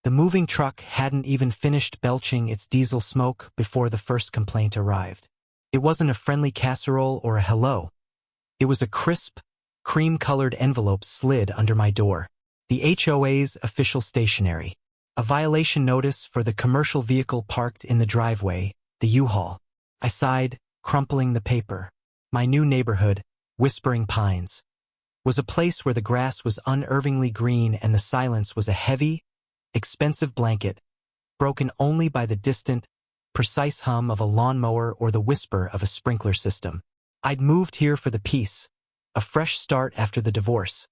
The moving truck hadn't even finished belching its diesel smoke before the first complaint arrived. It wasn't a friendly casserole or a hello. It was a crisp, cream-colored envelope slid under my door. The HOA's official stationery. A violation notice for the commercial vehicle parked in the driveway, the U-Haul. I sighed, crumpling the paper. My new neighborhood, Whispering Pines, was a place where the grass was unervingly green and the silence was a heavy, expensive blanket, broken only by the distant, precise hum of a lawnmower or the whisper of a sprinkler system. I'd moved here for the peace, a fresh start after the divorce,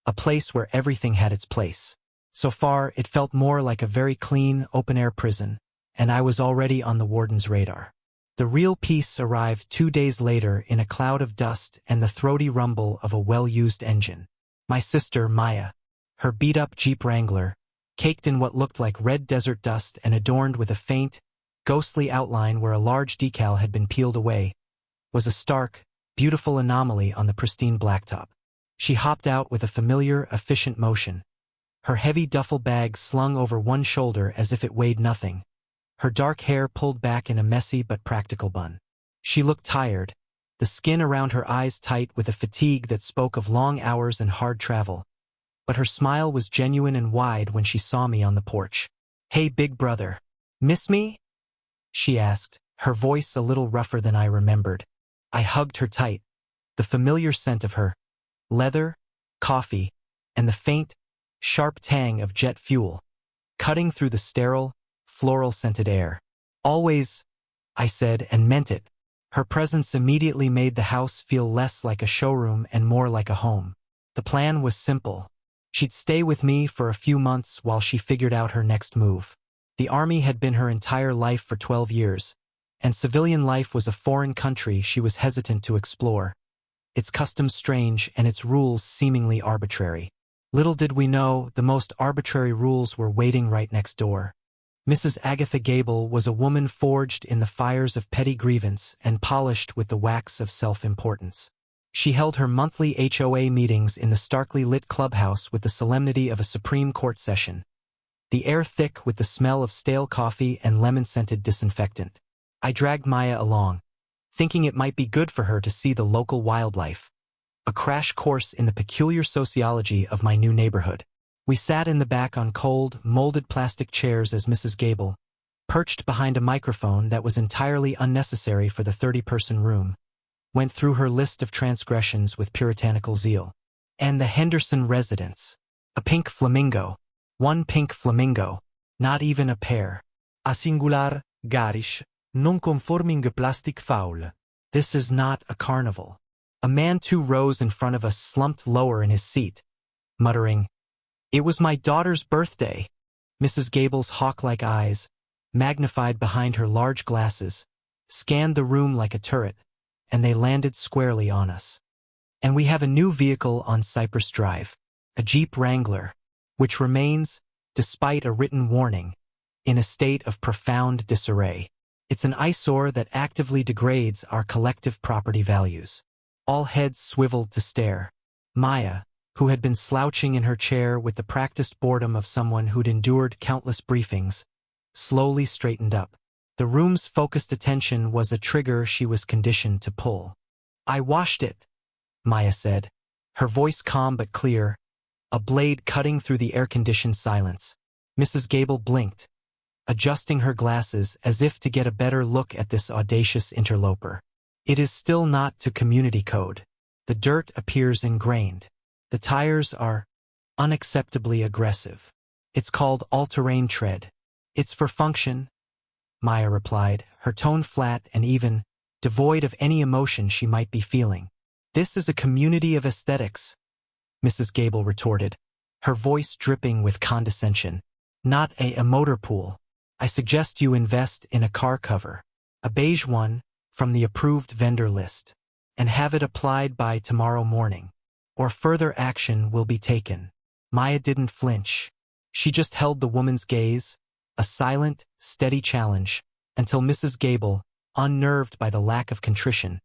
a place where everything had its place. So far, it felt more like a very clean, open-air prison, and I was already on the warden's radar. The real peace arrived 2 days later in a cloud of dust and the throaty rumble of a well-used engine. My sister, Maya, her beat-up Jeep Wrangler, caked in what looked like red desert dust and adorned with a faint, ghostly outline where a large decal had been peeled away, was a stark, beautiful anomaly on the pristine blacktop. She hopped out with a familiar, efficient motion, her heavy duffel bag slung over one shoulder as if it weighed nothing, her dark hair pulled back in a messy but practical bun. She looked tired, the skin around her eyes tight with a fatigue that spoke of long hours and hard travel. But her smile was genuine and wide when she saw me on the porch. "Hey, big brother. Miss me?" she asked, her voice a little rougher than I remembered. I hugged her tight, the familiar scent of her leather, coffee, and the faint, sharp tang of jet fuel, cutting through the sterile, floral-scented air. "Always," I said, and meant it. Her presence immediately made the house feel less like a showroom and more like a home. The plan was simple. She'd stay with me for a few months while she figured out her next move. The Army had been her entire life for 12 years, and civilian life was a foreign country she was hesitant to explore, its customs strange and its rules seemingly arbitrary. Little did we know, the most arbitrary rules were waiting right next door. Mrs. Agatha Gable was a woman forged in the fires of petty grievance and polished with the wax of self-importance. She held her monthly HOA meetings in the starkly lit clubhouse with the solemnity of a Supreme Court session, the air thick with the smell of stale coffee and lemon-scented disinfectant. I dragged Maya along, thinking it might be good for her to see the local wildlife, a crash course in the peculiar sociology of my new neighborhood. We sat in the back on cold, molded plastic chairs as Mrs. Gable, perched behind a microphone that was entirely unnecessary for the 30-person room, went through her list of transgressions with puritanical zeal. And the Henderson residence. A pink flamingo. One pink flamingo. Not even a pair. A singular, garish, non-conforming plastic foul. This is not a carnival. A man 2 rows in front of us slumped lower in his seat, muttering, "It was my daughter's birthday." Mrs. Gable's hawk-like eyes, magnified behind her large glasses, scanned the room like a turret, and they landed squarely on us. And we have a new vehicle on Cypress Drive, a Jeep Wrangler, which remains, despite a written warning, in a state of profound disarray. It's an eyesore that actively degrades our collective property values. All heads swiveled to stare. Maya, who had been slouching in her chair with the practiced boredom of someone who'd endured countless briefings, slowly straightened up. The room's focused attention was a trigger she was conditioned to pull. "I washed it," Maya said, her voice calm but clear, a blade cutting through the air-conditioned silence. Mrs. Gable blinked, adjusting her glasses as if to get a better look at this audacious interloper. "It is still not to community code. The dirt appears ingrained. The tires are unacceptably aggressive. It's called all-terrain tread. It's for function," Maya replied, her tone flat and even, devoid of any emotion she might be feeling. "This is a community of aesthetics," Mrs. Gable retorted, her voice dripping with condescension. "Not a motor pool. I suggest you invest in a car cover, a beige one, from the approved vendor list, and have it applied by tomorrow morning, or further action will be taken." Maya didn't flinch. She just held the woman's gaze, a silent, steady challenge, until Mrs. Gable, unnerved by the lack of contrition,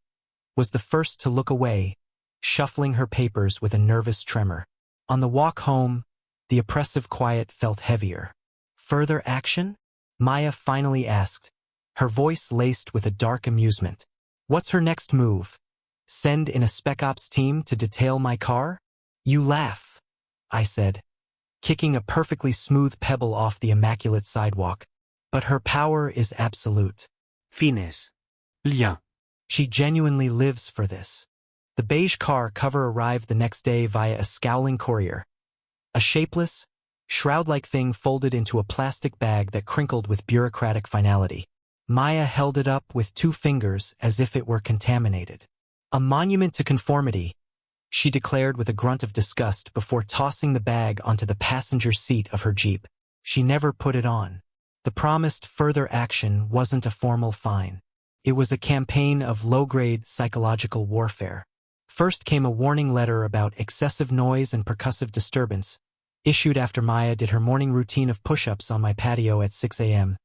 was the first to look away, shuffling her papers with a nervous tremor. On the walk home, the oppressive quiet felt heavier. Further action? Maya finally asked, her voice laced with a dark amusement. What's her next move? Send in a Spec Ops team to detail my car? You laugh, I said, kicking a perfectly smooth pebble off the immaculate sidewalk. But her power is absolute. Fines. Lien. She genuinely lives for this. The beige car cover arrived the next day via a scowling courier. A shapeless, shroud-like thing folded into a plastic bag that crinkled with bureaucratic finality. Maya held it up with 2 fingers as if it were contaminated. A monument to conformity, she declared with a grunt of disgust before tossing the bag onto the passenger seat of her Jeep. She never put it on. The promised further action wasn't a formal fine. It was a campaign of low-grade psychological warfare. First came a warning letter about excessive noise and percussive disturbance, issued after Maya did her morning routine of push-ups on my patio at 6 a.m.,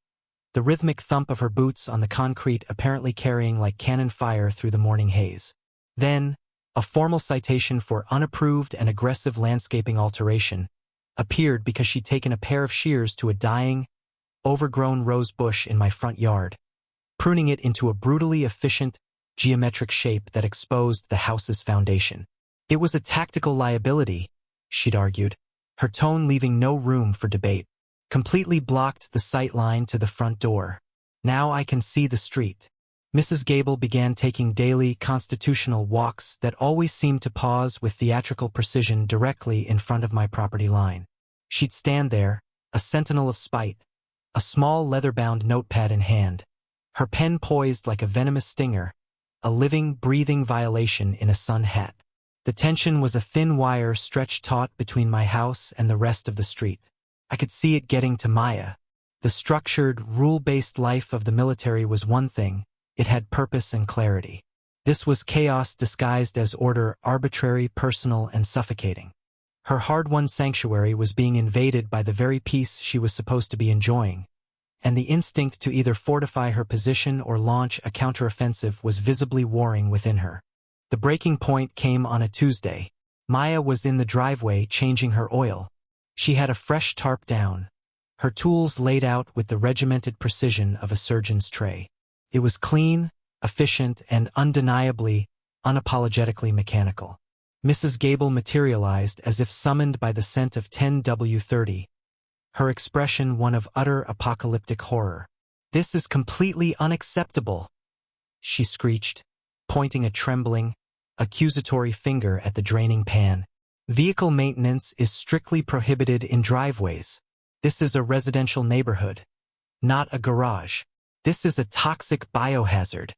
the rhythmic thump of her boots on the concrete apparently carrying like cannon fire through the morning haze. Then, a formal citation for unapproved and aggressive landscaping alteration appeared because she'd taken a pair of shears to a dying, overgrown rose bush in my front yard, pruning it into a brutally efficient, geometric shape that exposed the house's foundation. It was a tactical liability, she'd argued, her tone leaving no room for debate. Completely blocked the sight line to the front door. Now I can see the street. Mrs. Gable began taking daily constitutional walks that always seemed to pause with theatrical precision directly in front of my property line. She'd stand there, a sentinel of spite, a small leather-bound notepad in hand, her pen poised like a venomous stinger, a living, breathing violation in a sun hat. The tension was a thin wire stretched taut between my house and the rest of the street. I could see it getting to Maya. The structured, rule-based life of the military was one thing. It had purpose and clarity. This was chaos disguised as order, arbitrary, personal, and suffocating. Her hard-won sanctuary was being invaded by the very peace she was supposed to be enjoying, and the instinct to either fortify her position or launch a counteroffensive was visibly warring within her. The breaking point came on a Tuesday. Maya was in the driveway changing her oil. She had a fresh tarp down, her tools laid out with the regimented precision of a surgeon's tray. It was clean, efficient, and undeniably, unapologetically mechanical. Mrs. Gable materialized as if summoned by the scent of 10W30, her expression one of utter apocalyptic horror. "This is completely unacceptable," she screeched, pointing a trembling, accusatory finger at the draining pan. "Vehicle maintenance is strictly prohibited in driveways. This is a residential neighborhood, not a garage. This is a toxic biohazard."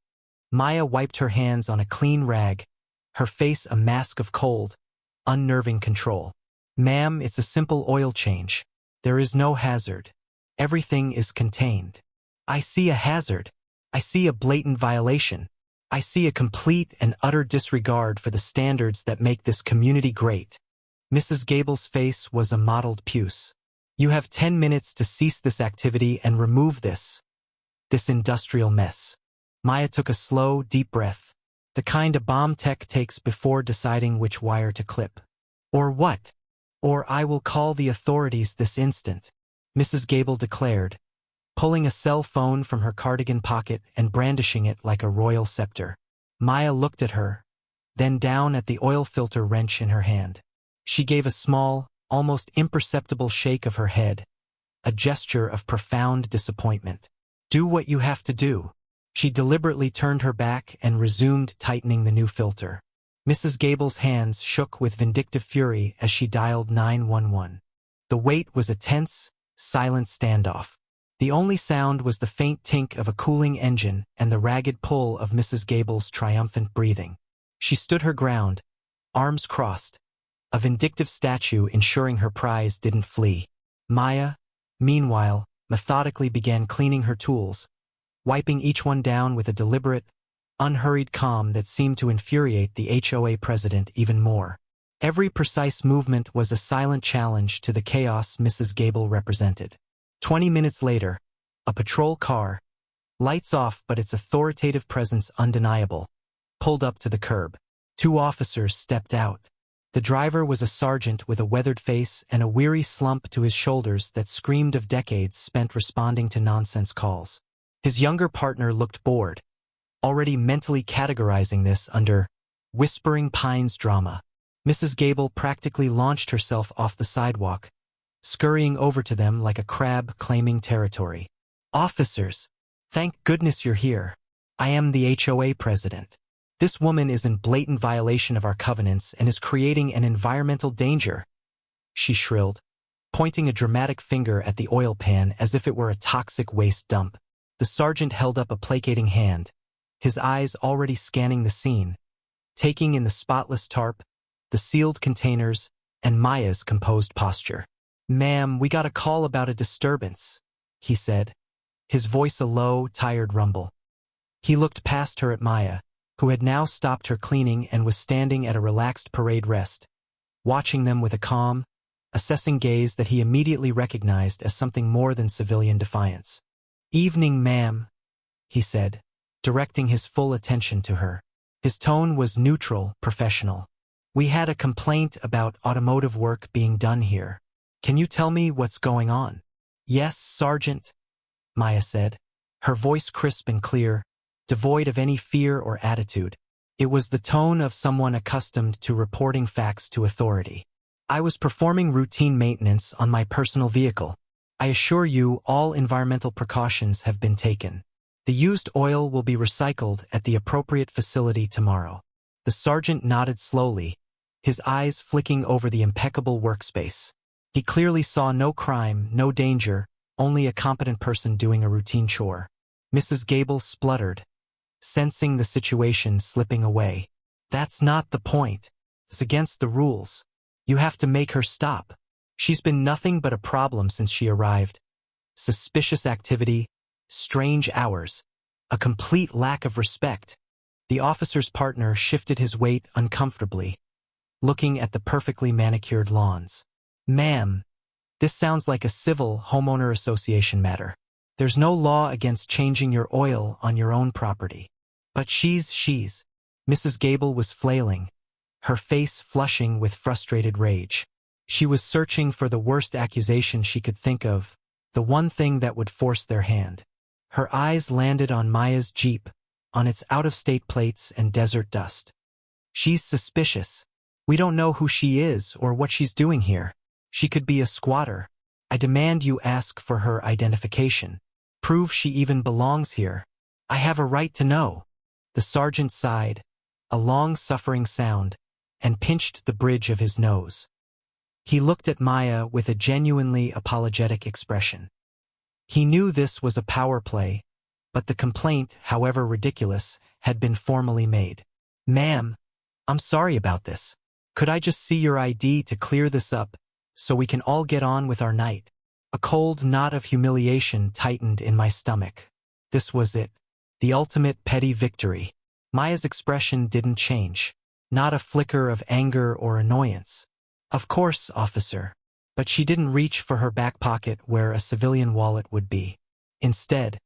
Maya wiped her hands on a clean rag, her face a mask of cold, unnerving control. "Ma'am, it's a simple oil change. There is no hazard. Everything is contained." "I see a hazard. I see a blatant violation. I see a complete and utter disregard for the standards that make this community great." Mrs. Gable's face was a mottled puce. "You have 10 minutes to cease this activity and remove this industrial mess." Maya took a slow, deep breath, the kind a bomb tech takes before deciding which wire to clip. "Or what? Or I will call the authorities this instant," Mrs. Gable declared, pulling a cell phone from her cardigan pocket and brandishing it like a royal scepter. Maya looked at her, then down at the oil filter wrench in her hand. She gave a small, almost imperceptible shake of her head, a gesture of profound disappointment. "Do what you have to do." She deliberately turned her back and resumed tightening the new filter. Mrs. Gable's hands shook with vindictive fury as she dialed 911. The wait was a tense, silent standoff. The only sound was the faint tink of a cooling engine and the ragged pull of Mrs. Gable's triumphant breathing. She stood her ground, arms crossed, a vindictive statue ensuring her prize didn't flee. Maya, meanwhile, methodically began cleaning her tools, wiping each one down with a deliberate, unhurried calm that seemed to infuriate the HOA president even more. Every precise movement was a silent challenge to the chaos Mrs. Gable represented. 20 minutes later, a patrol car, lights off but its authoritative presence undeniable, pulled up to the curb. 2 officers stepped out. The driver was a sergeant with a weathered face and a weary slump to his shoulders that screamed of decades spent responding to nonsense calls. His younger partner looked bored, already mentally categorizing this under Whispering Pines drama. Mrs. Gable practically launched herself off the sidewalk, scurrying over to them like a crab claiming territory. "Officers, thank goodness you're here. I am the HOA president. This woman is in blatant violation of our covenants and is creating an environmental danger," she shrilled, pointing a dramatic finger at the oil pan as if it were a toxic waste dump. The sergeant held up a placating hand, his eyes already scanning the scene, taking in the spotless tarp, the sealed containers, and Maya's composed posture. "Ma'am, we got a call about a disturbance," he said, his voice a low, tired rumble. He looked past her at Maya, who had now stopped her cleaning and was standing at a relaxed parade rest, watching them with a calm, assessing gaze that he immediately recognized as something more than civilian defiance. "Evening, ma'am," he said, directing his full attention to her. His tone was neutral, professional. "We had a complaint about automotive work being done here. Can you tell me what's going on?" "Yes, Sergeant," Maya said, her voice crisp and clear, devoid of any fear or attitude. It was the tone of someone accustomed to reporting facts to authority. "I was performing routine maintenance on my personal vehicle. I assure you all environmental precautions have been taken. The used oil will be recycled at the appropriate facility tomorrow." The sergeant nodded slowly, his eyes flicking over the impeccable workspace. He clearly saw no crime, no danger, only a competent person doing a routine chore. Mrs. Gable spluttered, sensing the situation slipping away. "That's not the point. It's against the rules. You have to make her stop. She's been nothing but a problem since she arrived. Suspicious activity, strange hours, a complete lack of respect." The officer's partner shifted his weight uncomfortably, looking at the perfectly manicured lawns. "Ma'am, this sounds like a civil homeowner association matter. There's no law against changing your oil on your own property." "But she's..." Mrs. Gable was flailing, her face flushing with frustrated rage. She was searching for the worst accusation she could think of, the one thing that would force their hand. Her eyes landed on Maya's Jeep, on its out-of-state plates and desert dust. "She's suspicious. We don't know who she is or what she's doing here. She could be a squatter. I demand you ask for her identification. Prove she even belongs here. I have a right to know." The sergeant sighed, a long-suffering sound, and pinched the bridge of his nose. He looked at Maya with a genuinely apologetic expression. He knew this was a power play, but the complaint, however ridiculous, had been formally made. "Ma'am, I'm sorry about this. Could I just see your ID to clear this up, so we can all get on with our night?" A cold knot of humiliation tightened in my stomach. This was it, the ultimate petty victory. Maya's expression didn't change, not a flicker of anger or annoyance. "Of course, officer." But she didn't reach for her back pocket where a civilian wallet would be. Instead,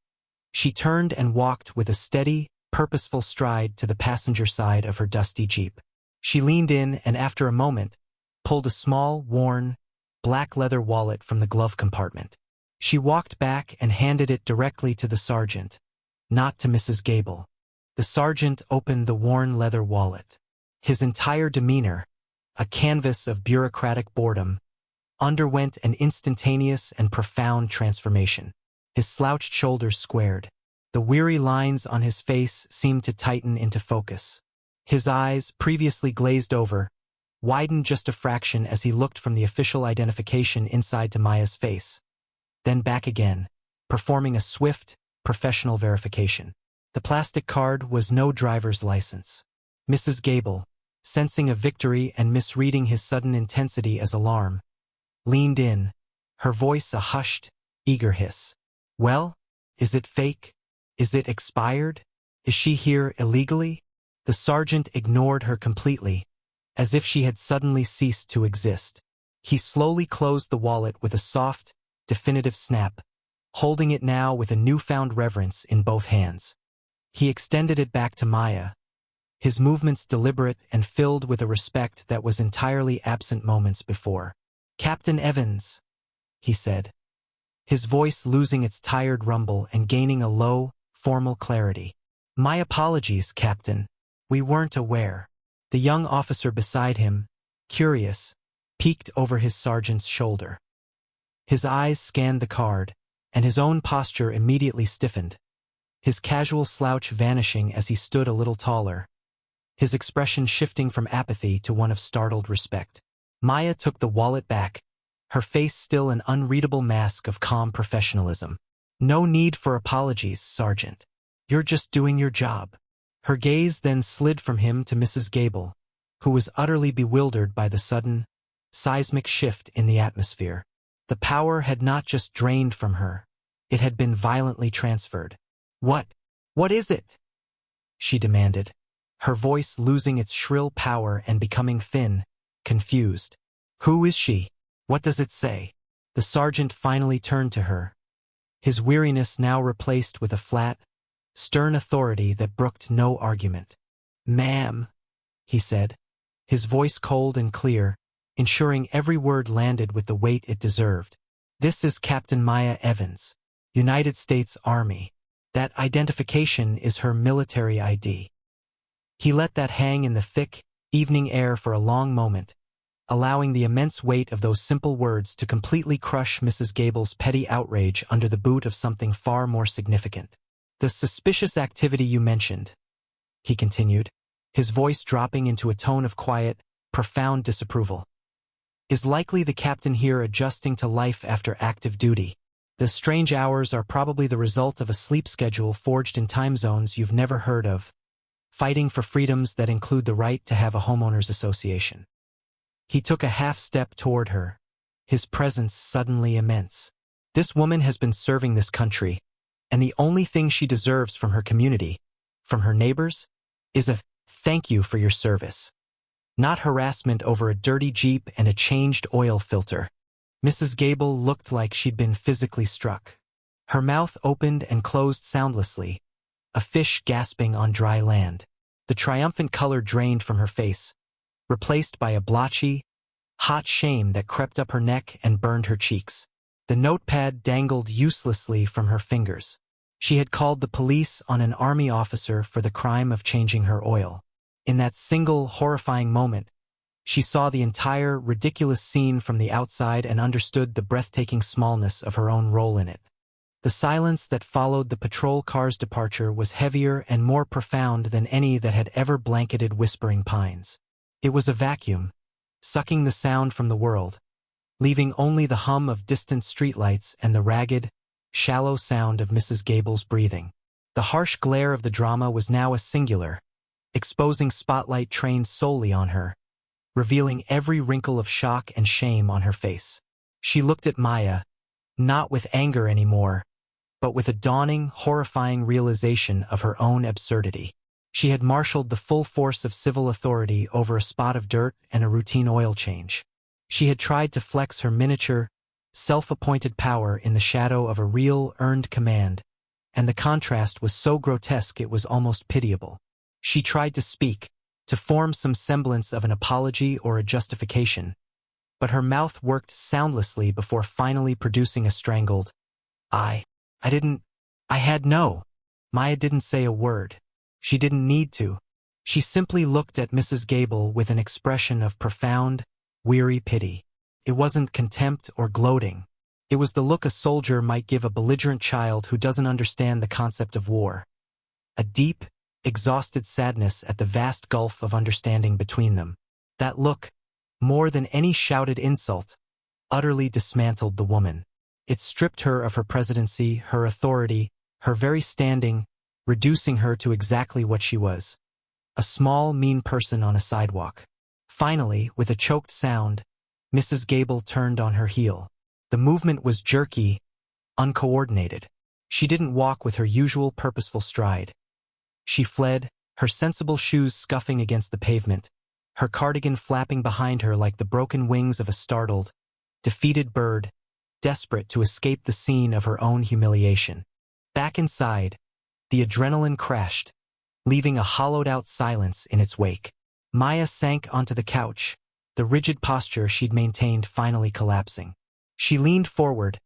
she turned and walked with a steady, purposeful stride to the passenger side of her dusty Jeep. She leaned in and after a moment, pulled a small, worn, black leather wallet from the glove compartment. She walked back and handed it directly to the sergeant, not to Mrs. Gable. The sergeant opened the worn leather wallet. His entire demeanor, a canvas of bureaucratic boredom, underwent an instantaneous and profound transformation. His slouched shoulders squared. The weary lines on his face seemed to tighten into focus. His eyes, previously glazed over, widened just a fraction as he looked from the official identification inside to Maya's face, then back again, performing a swift, professional verification. The plastic card was no driver's license. Mrs. Gable, sensing a victory and misreading his sudden intensity as alarm, leaned in, her voice a hushed, eager hiss. "Well, is it fake? Is it expired? Is she here illegally?" The sergeant ignored her completely, as if she had suddenly ceased to exist. He slowly closed the wallet with a soft, definitive snap, holding it now with a newfound reverence in both hands. He extended it back to Maya, his movements deliberate and filled with a respect that was entirely absent moments before. "Captain Evans," he said, his voice losing its tired rumble and gaining a low, formal clarity. "My apologies, Captain. We weren't aware." The young officer beside him, curious, peeked over his sergeant's shoulder. His eyes scanned the card, and his own posture immediately stiffened, his casual slouch vanishing as he stood a little taller, his expression shifting from apathy to one of startled respect. Maya took the wallet back, her face still an unreadable mask of calm professionalism. "No need for apologies, Sergeant. You're just doing your job." Her gaze then slid from him to Mrs. Gable, who was utterly bewildered by the sudden, seismic shift in the atmosphere. The power had not just drained from her, it had been violently transferred. What is it?" she demanded, her voice losing its shrill power and becoming thin, confused. "Who is she? What does it say?" The sergeant finally turned to her, his weariness now replaced with a flat, stern authority that brooked no argument. "Ma'am," he said, his voice cold and clear, ensuring every word landed with the weight it deserved. "This is Captain Maya Evans, United States Army. That identification is her military ID." He let that hang in the thick, evening air for a long moment, allowing the immense weight of those simple words to completely crush Mrs. Gable's petty outrage under the boot of something far more significant. "The suspicious activity you mentioned," he continued, his voice dropping into a tone of quiet, profound disapproval, "is likely the captain here adjusting to life after active duty. The strange hours are probably the result of a sleep schedule forged in time zones you've never heard of, fighting for freedoms that include the right to have a homeowners association." He took a half-step toward her, his presence suddenly immense. This woman has been serving this country, and the only thing she deserves from her community, from her neighbors, is a "thank you for your service." Not harassment over a dirty Jeep and a changed oil filter. Mrs. Gable looked like she'd been physically struck. Her mouth opened and closed soundlessly, a fish gasping on dry land. The triumphant color drained from her face, replaced by a blotchy, hot shame that crept up her neck and burned her cheeks. The notepad dangled uselessly from her fingers. She had called the police on an army officer for the crime of changing her oil. In that single, horrifying moment, she saw the entire, ridiculous scene from the outside and understood the breathtaking smallness of her own role in it. The silence that followed the patrol car's departure was heavier and more profound than any that had ever blanketed Whispering Pines. It was a vacuum, sucking the sound from the world, leaving only the hum of distant streetlights and the ragged, shallow sound of Mrs. Gable's breathing. The harsh glare of the drama was now a singular, exposing spotlight trained solely on her, revealing every wrinkle of shock and shame on her face. She looked at Maya, not with anger anymore, but with a dawning, horrifying realization of her own absurdity. She had marshaled the full force of civil authority over a spot of dirt and a routine oil change. She had tried to flex her miniature, self-appointed power in the shadow of a real, earned command, and the contrast was so grotesque it was almost pitiable. She tried to speak, to form some semblance of an apology or a justification, but her mouth worked soundlessly before finally producing a strangled, I had no. Maya didn't say a word. She didn't need to. She simply looked at Mrs. Gable with an expression of profound, weary pity. It wasn't contempt or gloating. It was the look a soldier might give a belligerent child who doesn't understand the concept of war. A deep, exhausted sadness at the vast gulf of understanding between them. That look, more than any shouted insult, utterly dismantled the woman. It stripped her of her presidency, her authority, her very standing, reducing her to exactly what she was, a small, mean person on a sidewalk. Finally, with a choked sound, Mrs. Gable turned on her heel. The movement was jerky, uncoordinated. She didn't walk with her usual purposeful stride. She fled, her sensible shoes scuffing against the pavement, her cardigan flapping behind her like the broken wings of a startled, defeated bird, desperate to escape the scene of her own humiliation. Back inside, the adrenaline crashed, leaving a hollowed-out silence in its wake. Maya sank onto the couch, the rigid posture she'd maintained finally collapsing. She leaned forward,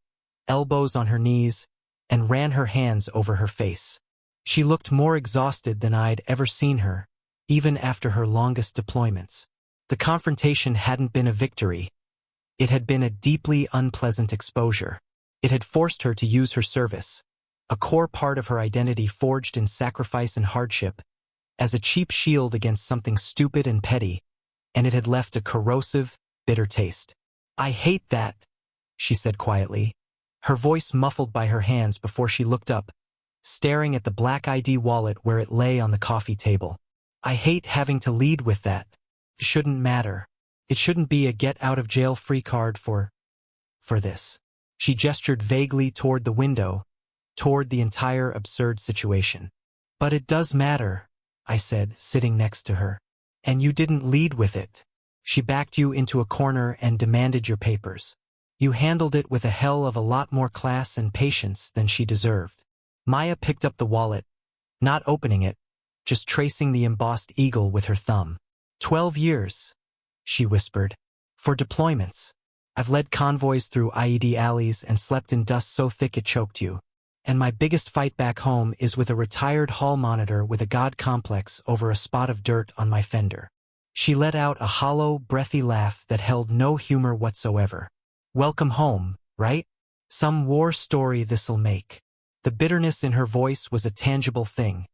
elbows on her knees, and ran her hands over her face. She looked more exhausted than I'd ever seen her, even after her longest deployments. The confrontation hadn't been a victory. It had been a deeply unpleasant exposure. It had forced her to use her service, a core part of her identity forged in sacrifice and hardship, as a cheap shield against something stupid and petty, and it had left a corrosive, bitter taste. "I hate that," she said quietly, her voice muffled by her hands before she looked up, staring at the black ID wallet where it lay on the coffee table. "I hate having to lead with that. It shouldn't matter. It shouldn't be a get-out-of-jail-free card for this." She gestured vaguely toward the window, toward the entire absurd situation. "But it does matter," I said, sitting next to her. "And you didn't lead with it. She backed you into a corner and demanded your papers. You handled it with a hell of a lot more class and patience than she deserved." Maya picked up the wallet, not opening it, just tracing the embossed eagle with her thumb. 12 years, she whispered. "For deployments. I've led convoys through IED alleys and slept in dust so thick it choked you. And my biggest fight back home is with a retired hall monitor with a god complex over a spot of dirt on my fender." She let out a hollow, breathy laugh that held no humor whatsoever. "Welcome home, right? Some war story this'll make." The bitterness in her voice was a tangible thing,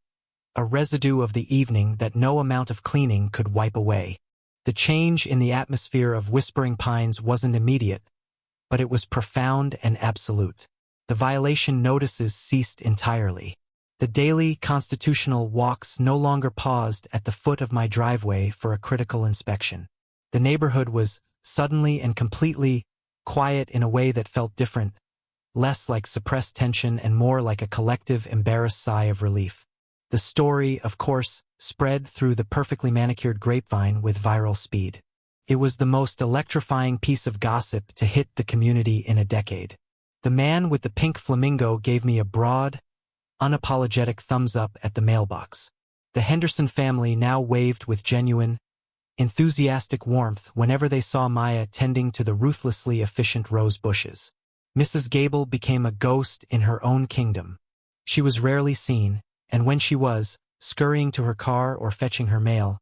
a residue of the evening that no amount of cleaning could wipe away. The change in the atmosphere of Whispering Pines wasn't immediate, but it was profound and absolute. The violation notices ceased entirely. The daily constitutional walks no longer paused at the foot of my driveway for a critical inspection. The neighborhood was suddenly and completely quiet in a way that felt different, less like suppressed tension and more like a collective, embarrassed sigh of relief. The story, of course, spread through the perfectly manicured grapevine with viral speed. It was the most electrifying piece of gossip to hit the community in a decade. The man with the pink flamingo gave me a broad, unapologetic thumbs up at the mailbox. The Henderson family now waved with genuine, enthusiastic warmth whenever they saw Maya tending to the ruthlessly efficient rose bushes. Mrs. Gable became a ghost in her own kingdom. She was rarely seen, and when she was, scurrying to her car or fetching her mail,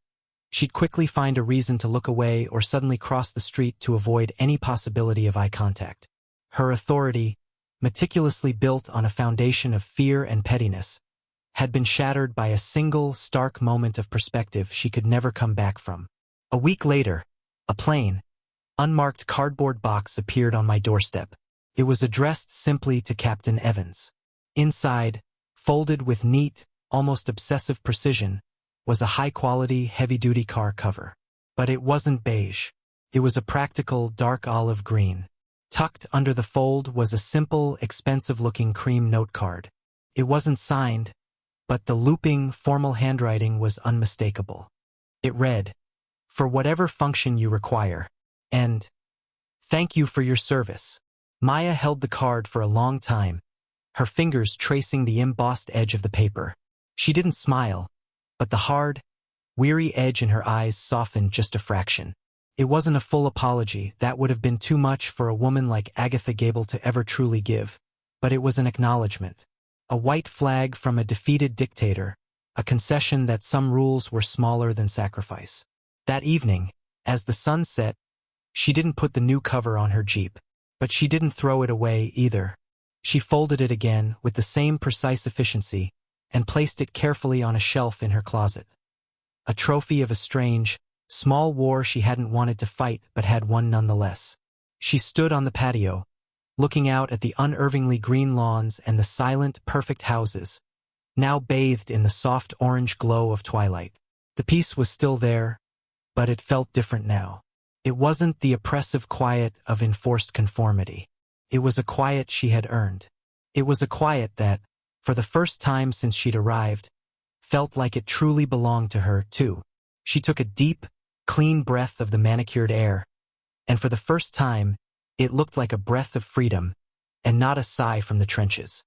she'd quickly find a reason to look away or suddenly cross the street to avoid any possibility of eye contact. Her authority, meticulously built on a foundation of fear and pettiness, had been shattered by a single, stark moment of perspective she could never come back from. A week later, a plain, unmarked cardboard box appeared on my doorstep. It was addressed simply to Captain Evans. Inside, folded with neat, almost obsessive precision, was a high-quality, heavy-duty car cover. But it wasn't beige. It was a practical, dark olive green. Tucked under the fold was a simple, expensive-looking cream note card. It wasn't signed, but the looping, formal handwriting was unmistakable. It read, "For whatever function you require," and "Thank you for your service." Maya held the card for a long time, her fingers tracing the embossed edge of the paper. She didn't smile, but the hard, weary edge in her eyes softened just a fraction. It wasn't a full apology, that would have been too much for a woman like Agatha Gable to ever truly give, but it was an acknowledgement. A white flag from a defeated dictator, a concession that some rules were smaller than sacrifice. That evening, as the sun set, she didn't put the new cover on her Jeep, but she didn't throw it away either. She folded it again with the same precise efficiency and placed it carefully on a shelf in her closet. A trophy of a strange, small war she hadn't wanted to fight but had won nonetheless. She stood on the patio, looking out at the unervingly green lawns and the silent, perfect houses, now bathed in the soft orange glow of twilight. The peace was still there, but it felt different now. It wasn't the oppressive quiet of enforced conformity. It was a quiet she had earned. It was a quiet that, for the first time since she'd arrived, felt like it truly belonged to her, too. She took a deep, clean breath of the manicured air, and for the first time, it looked like a breath of freedom, and not a sigh from the trenches.